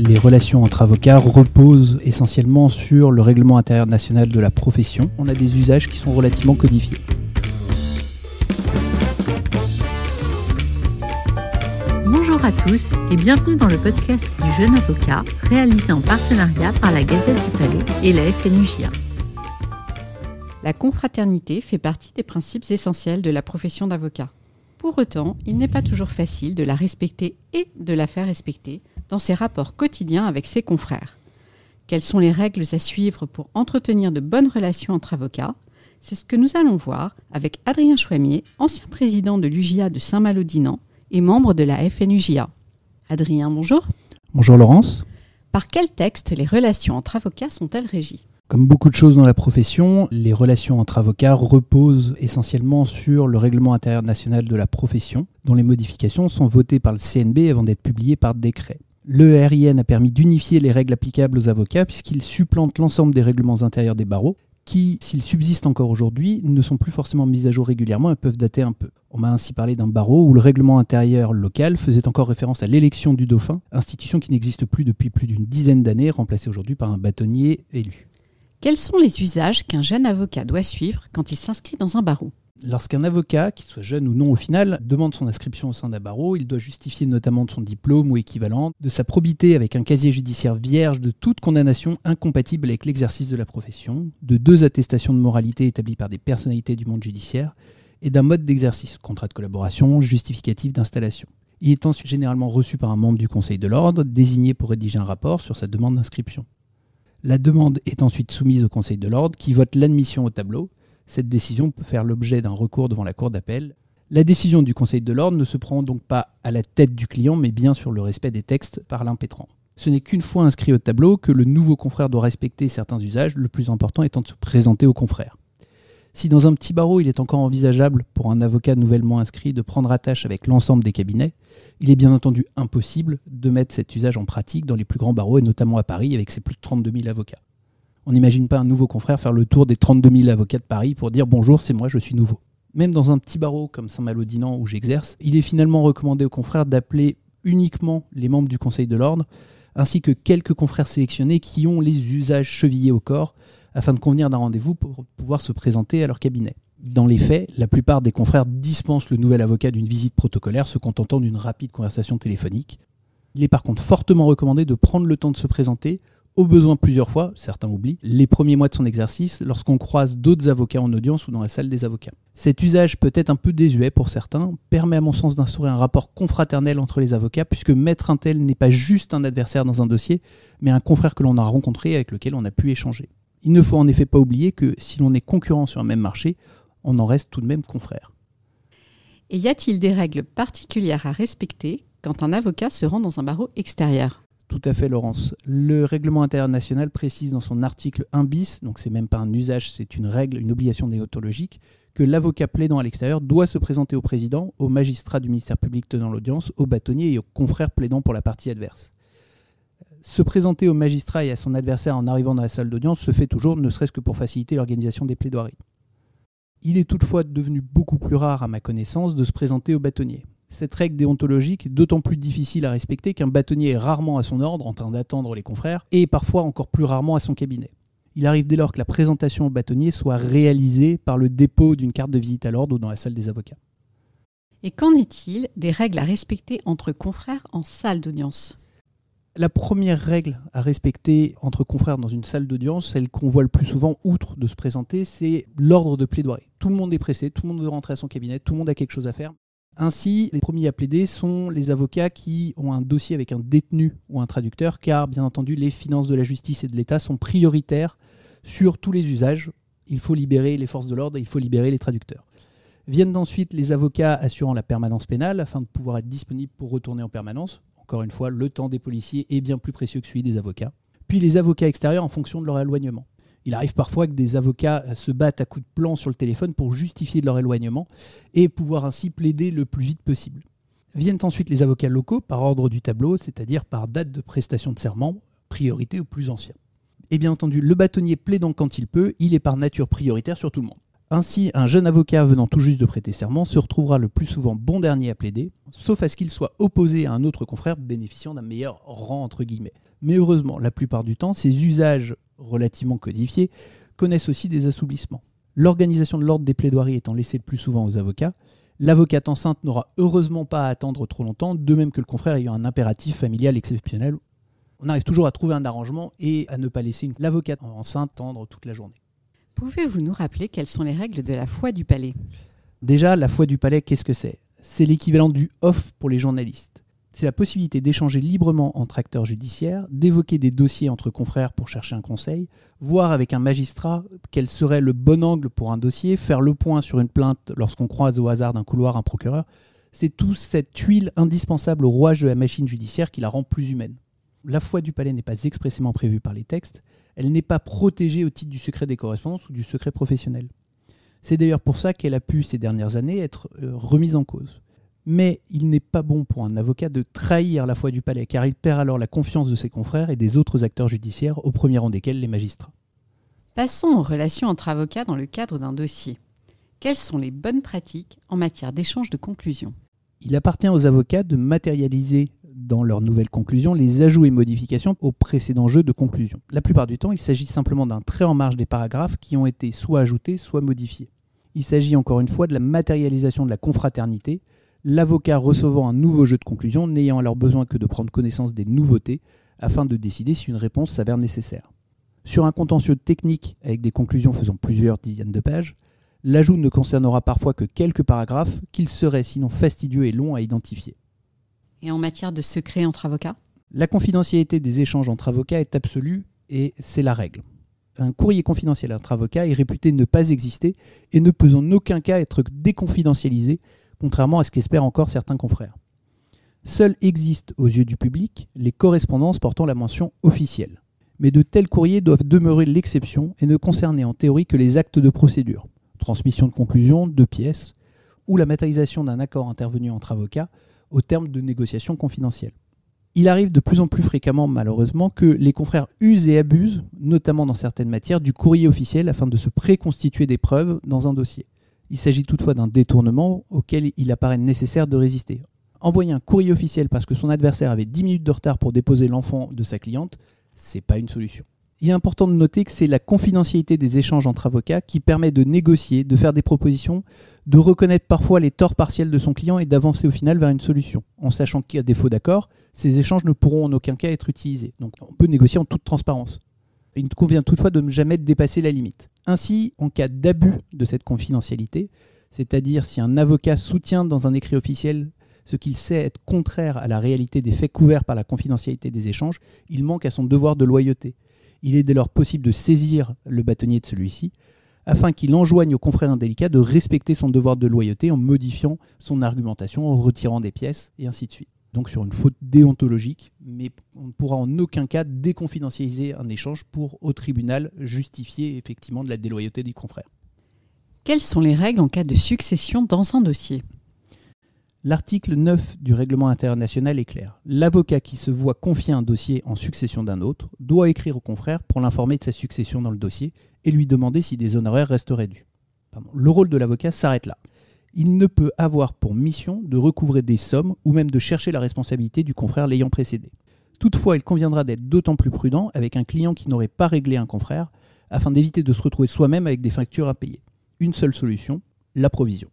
les relations entre avocats reposent essentiellement sur le règlement intérieur national de la profession. On a des usages qui sont relativement codifiés. Bonjour à tous et bienvenue dans le podcast du Jeune Avocat, réalisé en partenariat par la Gazette du Palais et la FNUJA. La confraternité fait partie des principes essentiels de la profession d'avocat. Pour autant, il n'est pas toujours facile de la respecter et de la faire respecter dans ses rapports quotidiens avec ses confrères. Quelles sont les règles à suivre pour entretenir de bonnes relations entre avocats ? C'est ce que nous allons voir avec Adrien Chouamier, ancien président de l'UJA de Saint-Malo-Dinan et membre de la FNUJA. Adrien, bonjour. Bonjour Laurence. Par quel texte les relations entre avocats sont-elles régies ? Comme beaucoup de choses dans la profession, les relations entre avocats reposent essentiellement sur le règlement intérieur national de la profession, dont les modifications sont votées par le CNB avant d'être publiées par décret. Le RIN a permis d'unifier les règles applicables aux avocats puisqu'il supplante l'ensemble des règlements intérieurs des barreaux qui, s'ils subsistent encore aujourd'hui, ne sont plus forcément mis à jour régulièrement et peuvent dater un peu. On m'a ainsi parlé d'un barreau où le règlement intérieur local faisait encore référence à l'élection du dauphin, institution qui n'existe plus depuis plus d'une dizaine d'années, remplacée aujourd'hui par un bâtonnier élu. Quels sont les usages qu'un jeune avocat doit suivre quand il s'inscrit dans un barreau ? Lorsqu'un avocat, qu'il soit jeune ou non au final, demande son inscription au sein d'un barreau, il doit justifier notamment de son diplôme ou équivalent, de sa probité avec un casier judiciaire vierge de toute condamnation incompatible avec l'exercice de la profession, de 2 attestations de moralité établies par des personnalités du monde judiciaire et d'un mode d'exercice, contrat de collaboration, justificatif d'installation. Il est ensuite généralement reçu par un membre du Conseil de l'Ordre, désigné pour rédiger un rapport sur sa demande d'inscription. La demande est ensuite soumise au Conseil de l'Ordre qui vote l'admission au tableau. Cette décision peut faire l'objet d'un recours devant la Cour d'appel. La décision du Conseil de l'Ordre ne se prend donc pas à la tête du client, mais bien sur le respect des textes par l'impétrant. Ce n'est qu'une fois inscrit au tableau que le nouveau confrère doit respecter certains usages, le plus important étant de se présenter au confrère. Si dans un petit barreau, il est encore envisageable pour un avocat nouvellement inscrit de prendre attache avec l'ensemble des cabinets, il est bien entendu impossible de mettre cet usage en pratique dans les plus grands barreaux, et notamment à Paris, avec ses plus de 32 000 avocats. On n'imagine pas un nouveau confrère faire le tour des 32 000 avocats de Paris pour dire « Bonjour, c'est moi, je suis nouveau ». Même dans un petit barreau comme Saint-Malo-Dinan où j'exerce, il est finalement recommandé aux confrères d'appeler uniquement les membres du Conseil de l'Ordre, ainsi que quelques confrères sélectionnés qui ont les usages chevillés au corps, afin de convenir d'un rendez-vous pour pouvoir se présenter à leur cabinet. Dans les faits, la plupart des confrères dispensent le nouvel avocat d'une visite protocolaire, se contentant d'une rapide conversation téléphonique. Il est par contre fortement recommandé de prendre le temps de se présenter, au besoin plusieurs fois, certains oublient, les premiers mois de son exercice, lorsqu'on croise d'autres avocats en audience ou dans la salle des avocats. Cet usage peut être un peu désuet pour certains, permet à mon sens d'instaurer un rapport confraternel entre les avocats, puisque maître un tel n'est pas juste un adversaire dans un dossier, mais un confrère que l'on a rencontré et avec lequel on a pu échanger. Il ne faut en effet pas oublier que si l'on est concurrent sur un même marché, on en reste tout de même confrère. Et y a-t-il des règles particulières à respecter quand un avocat se rend dans un barreau extérieur ? Tout à fait, Laurence. Le règlement intérieur national précise dans son article 1 bis, donc c'est même pas un usage, c'est une règle, une obligation déontologique, que l'avocat plaidant à l'extérieur doit se présenter au président, au magistrat du ministère public tenant l'audience, au bâtonnier et au confrère plaidant pour la partie adverse. Se présenter au magistrat et à son adversaire en arrivant dans la salle d'audience se fait toujours, ne serait-ce que pour faciliter l'organisation des plaidoiries. Il est toutefois devenu beaucoup plus rare, à ma connaissance, de se présenter au bâtonnier. Cette règle déontologique est d'autant plus difficile à respecter qu'un bâtonnier est rarement à son ordre, en train d'attendre les confrères, et parfois encore plus rarement à son cabinet. Il arrive dès lors que la présentation au bâtonnier soit réalisée par le dépôt d'une carte de visite à l'ordre ou dans la salle des avocats. Et qu'en est-il des règles à respecter entre confrères en salle d'audience ? La première règle à respecter entre confrères dans une salle d'audience, celle qu'on voit le plus souvent, outre de se présenter, c'est l'ordre de plaidoirie. Tout le monde est pressé, tout le monde veut rentrer à son cabinet, tout le monde a quelque chose à faire. Ainsi, les premiers à plaider sont les avocats qui ont un dossier avec un détenu ou un traducteur, car bien entendu, les finances de la justice et de l'État sont prioritaires sur tous les usages. Il faut libérer les forces de l'ordre et il faut libérer les traducteurs. Viennent ensuite les avocats assurant la permanence pénale, afin de pouvoir être disponibles pour retourner en permanence. Encore une fois, le temps des policiers est bien plus précieux que celui des avocats. Puis les avocats extérieurs en fonction de leur éloignement. Il arrive parfois que des avocats se battent à coups de plan sur le téléphone pour justifier de leur éloignement et pouvoir ainsi plaider le plus vite possible. Viennent ensuite les avocats locaux par ordre du tableau, c'est-à-dire par date de prestation de serment, priorité au plus ancien. Et bien entendu, le bâtonnier plaidant quand il peut, il est par nature prioritaire sur tout le monde. Ainsi, un jeune avocat venant tout juste de prêter serment se retrouvera le plus souvent bon dernier à plaider, sauf à ce qu'il soit opposé à un autre confrère bénéficiant d'un meilleur rang entre guillemets. Mais heureusement, la plupart du temps, ces usages relativement codifiés connaissent aussi des assouplissements. L'organisation de l'ordre des plaidoiries étant laissée le plus souvent aux avocats, l'avocate enceinte n'aura heureusement pas à attendre trop longtemps, de même que le confrère ayant un impératif familial exceptionnel. On arrive toujours à trouver un arrangement et à ne pas laisser l'avocate enceinte tendre toute la journée. Pouvez-vous nous rappeler quelles sont les règles de la foi du palais ? Déjà, la foi du palais, qu'est-ce que c'est ? C'est l'équivalent du off pour les journalistes. C'est la possibilité d'échanger librement entre acteurs judiciaires, d'évoquer des dossiers entre confrères pour chercher un conseil, voir avec un magistrat quel serait le bon angle pour un dossier, faire le point sur une plainte lorsqu'on croise au hasard d'un couloir un procureur. C'est toute cette huile indispensable au rouage de la machine judiciaire qui la rend plus humaine. La foi du palais n'est pas expressément prévue par les textes, elle n'est pas protégée au titre du secret des correspondances ou du secret professionnel. C'est d'ailleurs pour ça qu'elle a pu, ces dernières années, être remise en cause. Mais il n'est pas bon pour un avocat de trahir la foi du palais, car il perd alors la confiance de ses confrères et des autres acteurs judiciaires, au premier rang desquels les magistrats. Passons aux relations entre avocats dans le cadre d'un dossier. Quelles sont les bonnes pratiques en matière d'échange de conclusions ? Il appartient aux avocats de matérialiser dans leurs nouvelles conclusions les ajouts et modifications aux précédents jeux de conclusion. La plupart du temps, il s'agit simplement d'un trait en marge des paragraphes qui ont été soit ajoutés, soit modifiés. Il s'agit encore une fois de la matérialisation de la confraternité, l'avocat recevant un nouveau jeu de conclusion, n'ayant alors besoin que de prendre connaissance des nouveautés afin de décider si une réponse s'avère nécessaire. Sur un contentieux technique avec des conclusions faisant plusieurs dizaines de pages, l'ajout ne concernera parfois que quelques paragraphes qu'il serait sinon fastidieux et long à identifier. Et en matière de secret entre avocats ? La confidentialité des échanges entre avocats est absolue et c'est la règle. Un courrier confidentiel entre avocats est réputé ne pas exister et ne peut en aucun cas être déconfidentialisé, contrairement à ce qu'espèrent encore certains confrères. Seules existent aux yeux du public les correspondances portant la mention officielle. Mais de tels courriers doivent demeurer l'exception et ne concerner en théorie que les actes de procédure, transmission de conclusion, de pièces, ou la matérialisation d'un accord intervenu entre avocats au terme de négociations confidentielles. Il arrive de plus en plus fréquemment, malheureusement, que les confrères usent et abusent, notamment dans certaines matières, du courrier officiel afin de se préconstituer des preuves dans un dossier. Il s'agit toutefois d'un détournement auquel il apparaît nécessaire de résister. Envoyer un courrier officiel parce que son adversaire avait 10 minutes de retard pour déposer l'enfant de sa cliente, c'est pas une solution. Il est important de noter que c'est la confidentialité des échanges entre avocats qui permet de négocier, de faire des propositions, de reconnaître parfois les torts partiels de son client et d'avancer au final vers une solution, en sachant qu'à défaut d'accord, ces échanges ne pourront en aucun cas être utilisés. Donc on peut négocier en toute transparence. Il convient toutefois de ne jamais dépasser la limite. Ainsi, en cas d'abus de cette confidentialité, c'est-à-dire si un avocat soutient dans un écrit officiel ce qu'il sait être contraire à la réalité des faits couverts par la confidentialité des échanges, il manque à son devoir de loyauté. Il est dès lors possible de saisir le bâtonnier de celui-ci, afin qu'il enjoigne aux confrères indélicats de respecter son devoir de loyauté en modifiant son argumentation, en retirant des pièces, et ainsi de suite. Donc sur une faute déontologique, mais on ne pourra en aucun cas déconfidentialiser un échange pour, au tribunal, justifier effectivement de la déloyauté du confrère. Quelles sont les règles en cas de succession dans un dossier ? L'article 9 du règlement international est clair. L'avocat qui se voit confier un dossier en succession d'un autre doit écrire au confrère pour l'informer de sa succession dans le dossier et lui demander si des honoraires resteraient dus. Le rôle de l'avocat s'arrête là. Il ne peut avoir pour mission de recouvrer des sommes ou même de chercher la responsabilité du confrère l'ayant précédé. Toutefois, il conviendra d'être d'autant plus prudent avec un client qui n'aurait pas réglé un confrère afin d'éviter de se retrouver soi-même avec des factures à payer. Une seule solution, la provision.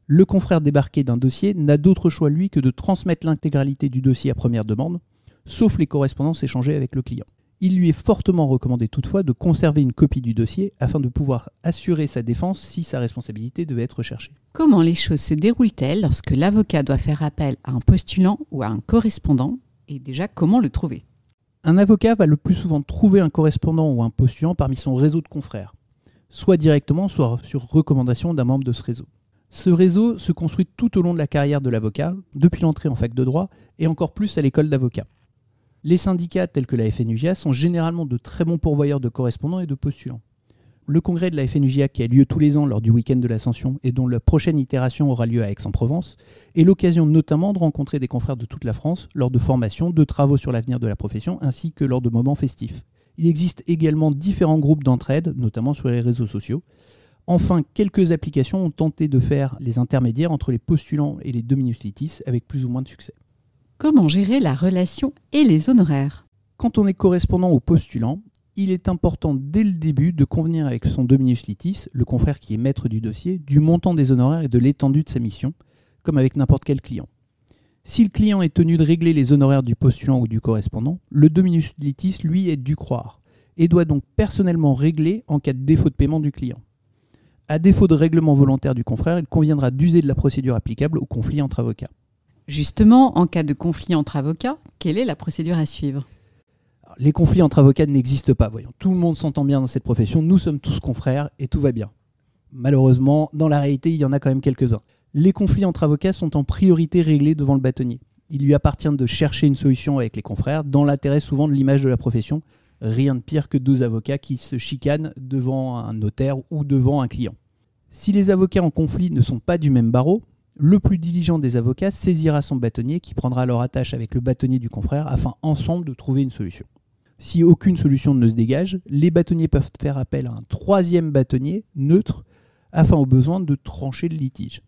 Le confrère débarqué d'un dossier n'a d'autre choix, lui, que de transmettre l'intégralité du dossier à première demande, sauf les correspondances échangées avec le client. Il lui est fortement recommandé toutefois de conserver une copie du dossier afin de pouvoir assurer sa défense si sa responsabilité devait être recherchée. Comment les choses se déroulent-elles lorsque l'avocat doit faire appel à un postulant ou à un correspondant ? Et déjà, comment le trouver ? Un avocat va le plus souvent trouver un correspondant ou un postulant parmi son réseau de confrères, soit directement, soit sur recommandation d'un membre de ce réseau. Ce réseau se construit tout au long de la carrière de l'avocat, depuis l'entrée en fac de droit et encore plus à l'école d'avocat. Les syndicats tels que la FNUJA sont généralement de très bons pourvoyeurs de correspondants et de postulants. Le congrès de la FNUJA qui a lieu tous les ans lors du week-end de l'Ascension et dont la prochaine itération aura lieu à Aix-en-Provence est l'occasion notamment de rencontrer des confrères de toute la France lors de formations, de travaux sur l'avenir de la profession ainsi que lors de moments festifs. Il existe également différents groupes d'entraide, notamment sur les réseaux sociaux. Enfin, quelques applications ont tenté de faire les intermédiaires entre les postulants et les dominus litis avec plus ou moins de succès. Comment gérer la relation et les honoraires ? Quand on est correspondant ou postulant, il est important dès le début de convenir avec son dominus litis, le confrère qui est maître du dossier, du montant des honoraires et de l'étendue de sa mission, comme avec n'importe quel client. Si le client est tenu de régler les honoraires du postulant ou du correspondant, le dominus litis, lui, est dû croire et doit donc personnellement régler en cas de défaut de paiement du client. À défaut de règlement volontaire du confrère, il conviendra d'user de la procédure applicable au conflit entre avocats. Justement, en cas de conflit entre avocats, quelle est la procédure à suivre ? Alors, les conflits entre avocats n'existent pas, voyons. Tout le monde s'entend bien dans cette profession, nous sommes tous confrères et tout va bien. Malheureusement, dans la réalité, il y en a quand même quelques-uns. Les conflits entre avocats sont en priorité réglés devant le bâtonnier. Il lui appartient de chercher une solution avec les confrères, dans l'intérêt souvent de l'image de la profession. Rien de pire que deux avocats qui se chicanent devant un notaire ou devant un client. Si les avocats en conflit ne sont pas du même barreau, le plus diligent des avocats saisira son bâtonnier qui prendra leur attache avec le bâtonnier du confrère afin ensemble de trouver une solution. Si aucune solution ne se dégage, les bâtonniers peuvent faire appel à un troisième bâtonnier neutre afin au besoin de trancher le litige.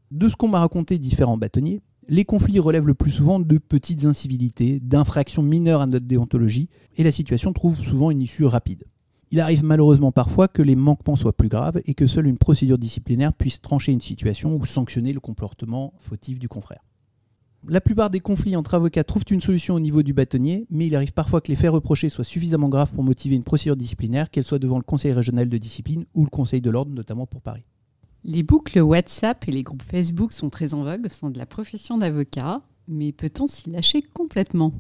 De ce qu'on m'a raconté différents bâtonniers, les conflits relèvent le plus souvent de petites incivilités, d'infractions mineures à notre déontologie, et la situation trouve souvent une issue rapide. Il arrive malheureusement parfois que les manquements soient plus graves et que seule une procédure disciplinaire puisse trancher une situation ou sanctionner le comportement fautif du confrère. La plupart des conflits entre avocats trouvent une solution au niveau du bâtonnier, mais il arrive parfois que les faits reprochés soient suffisamment graves pour motiver une procédure disciplinaire, qu'elle soit devant le Conseil régional de discipline ou le Conseil de l'ordre, notamment pour Paris. Les boucles WhatsApp et les groupes Facebook sont très en vogue au sein de la profession d'avocat, mais peut-on s'y lâcher complètement ?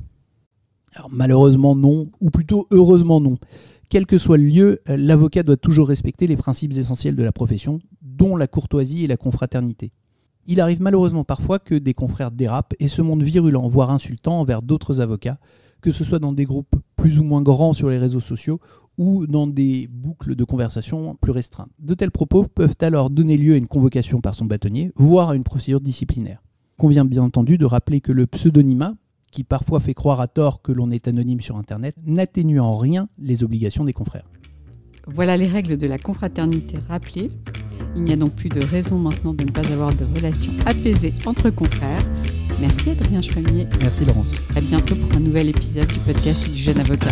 Alors malheureusement non, ou plutôt heureusement non. Quel que soit le lieu, l'avocat doit toujours respecter les principes essentiels de la profession, dont la courtoisie et la confraternité. Il arrive malheureusement parfois que des confrères dérapent et se montrent virulents, voire insultants envers d'autres avocats, que ce soit dans des groupes plus ou moins grands sur les réseaux sociaux ou dans des boucles de conversation plus restreintes. De tels propos peuvent alors donner lieu à une convocation par son bâtonnier, voire à une procédure disciplinaire. Il convient bien entendu de rappeler que le pseudonymat, qui parfois fait croire à tort que l'on est anonyme sur Internet, n'atténue en rien les obligations des confrères. Voilà les règles de la confraternité rappelées. Il n'y a donc plus de raison maintenant de ne pas avoir de relations apaisées entre confrères. Merci Adrien Chevalier. Merci Laurence. À bientôt pour un nouvel épisode du podcast du Jeune Avocat.